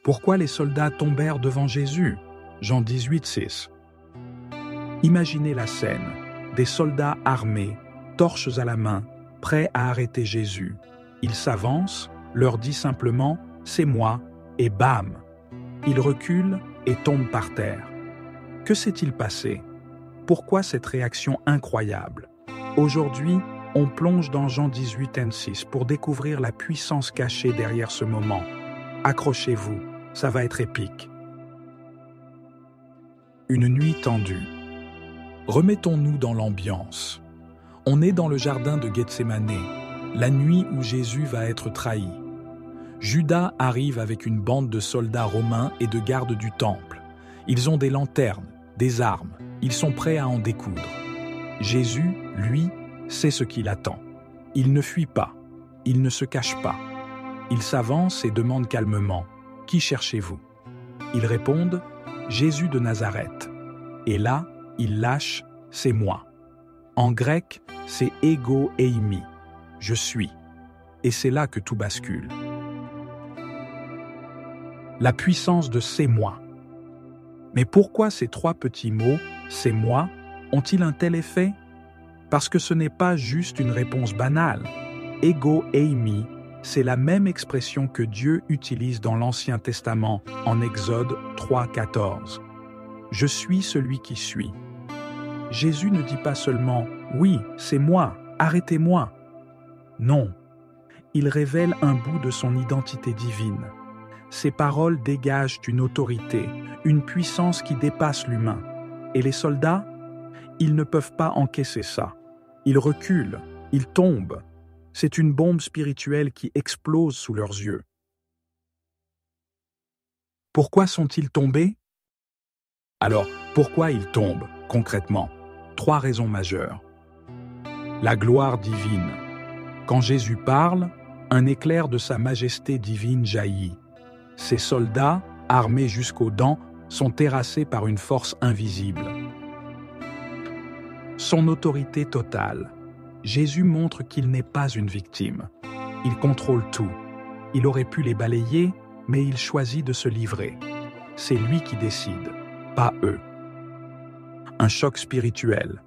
Pourquoi les soldats tombèrent devant Jésus? Jean 18, 6. Imaginez la scène, des soldats armés, torches à la main, prêts à arrêter Jésus. Il s'avance, leur dit simplement « c'est moi » et bam! Il recule et tombe par terre. Que s'est-il passé? Pourquoi cette réaction incroyable? Aujourd'hui, on plonge dans Jean 18, 6 pour découvrir la puissance cachée derrière ce moment. Accrochez-vous, ça va être épique. Une nuit tendue. Remettons-nous dans l'ambiance. On est dans le jardin de Gethsémane, la nuit où Jésus va être trahi. Judas arrive avec une bande de soldats romains et de gardes du temple. Ils ont des lanternes, des armes, ils sont prêts à en découdre. Jésus, lui, sait ce qu'il attend. Il ne fuit pas, il ne se cache pas. Il s'avance et demande calmement « Qui cherchez-vous » Ils répondent « Jésus de Nazareth ». Et là, il lâche « C'est moi ». En grec, c'est « ego eimi », « je suis ». Et c'est là que tout bascule. La puissance de « c'est moi ». Mais pourquoi ces trois petits mots « c'est moi » ont-ils un tel effet? Parce que ce n'est pas juste une réponse banale. Ego eimi, c'est la même expression que Dieu utilise dans l'Ancien Testament en Exode 3,14. Je suis celui qui suis. Jésus ne dit pas seulement « Oui, c'est moi, arrêtez-moi ». Non, il révèle un bout de son identité divine. Ses paroles dégagent une autorité, une puissance qui dépasse l'humain. Et les soldats, ils ne peuvent pas encaisser ça. Ils reculent, ils tombent. C'est une bombe spirituelle qui explose sous leurs yeux. Pourquoi sont-ils tombés? Alors, pourquoi ils tombent, concrètement? 3 raisons majeures. La gloire divine. Quand Jésus parle, un éclair de sa majesté divine jaillit. Ses soldats, armés jusqu'aux dents, sont terrassés par une force invisible. Son autorité totale. Jésus montre qu'il n'est pas une victime. Il contrôle tout. Il aurait pu les balayer, mais il choisit de se livrer. C'est lui qui décide, pas eux. Un choc spirituel.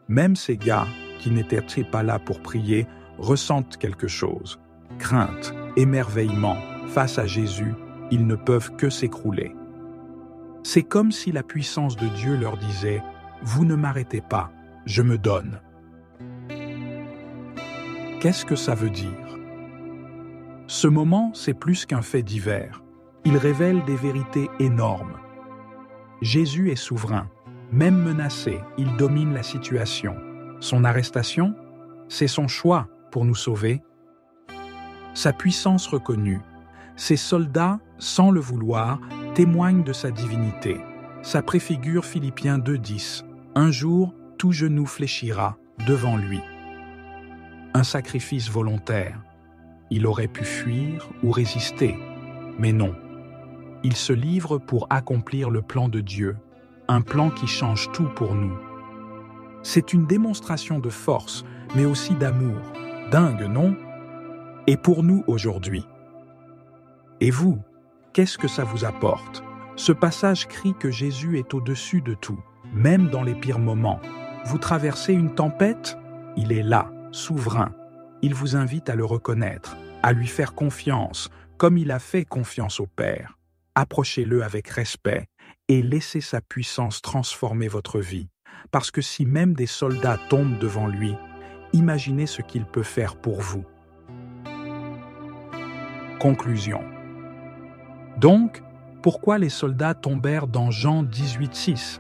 Même ces gars, qui n'étaient pas là pour prier, ressentent quelque chose. Crainte, émerveillement, face à Jésus, ils ne peuvent que s'écrouler. C'est comme si la puissance de Dieu leur disait « Vous ne m'arrêtez pas, je me donne ». Qu'est-ce que ça veut dire? Ce moment, c'est plus qu'un fait divers. Il révèle des vérités énormes. Jésus est souverain. Même menacé, il domine la situation. Son arrestation, c'est son choix pour nous sauver. Sa puissance reconnue. Ses soldats, sans le vouloir, témoignent de sa divinité. Ça préfigure Philippiens 2,10. Un jour, tout genou fléchira devant lui. Un sacrifice volontaire. Il aurait pu fuir ou résister, mais non. Il se livre pour accomplir le plan de Dieu, un plan qui change tout pour nous. C'est une démonstration de force, mais aussi d'amour. Dingue, non? Et pour nous aujourd'hui. Et vous, qu'est-ce que ça vous apporte? Ce passage crie que Jésus est au-dessus de tout, même dans les pires moments. Vous traversez une tempête? Il est là, souverain. Il vous invite à le reconnaître, à lui faire confiance, comme il a fait confiance au Père. Approchez-le avec respect et laissez sa puissance transformer votre vie. Parce que si même des soldats tombent devant lui, imaginez ce qu'il peut faire pour vous. Conclusion. Donc, pourquoi les soldats tombèrent dans Jean 18,6?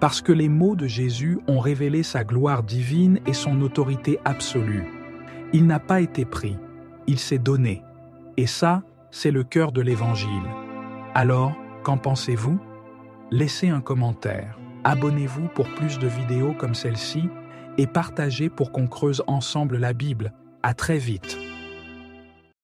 Parce que les mots de Jésus ont révélé sa gloire divine et son autorité absolue. Il n'a pas été pris, il s'est donné. Et ça, c'est le cœur de l'Évangile. Alors, qu'en pensez-vous? Laissez un commentaire, abonnez-vous pour plus de vidéos comme celle-ci et partagez pour qu'on creuse ensemble la Bible. À très vite.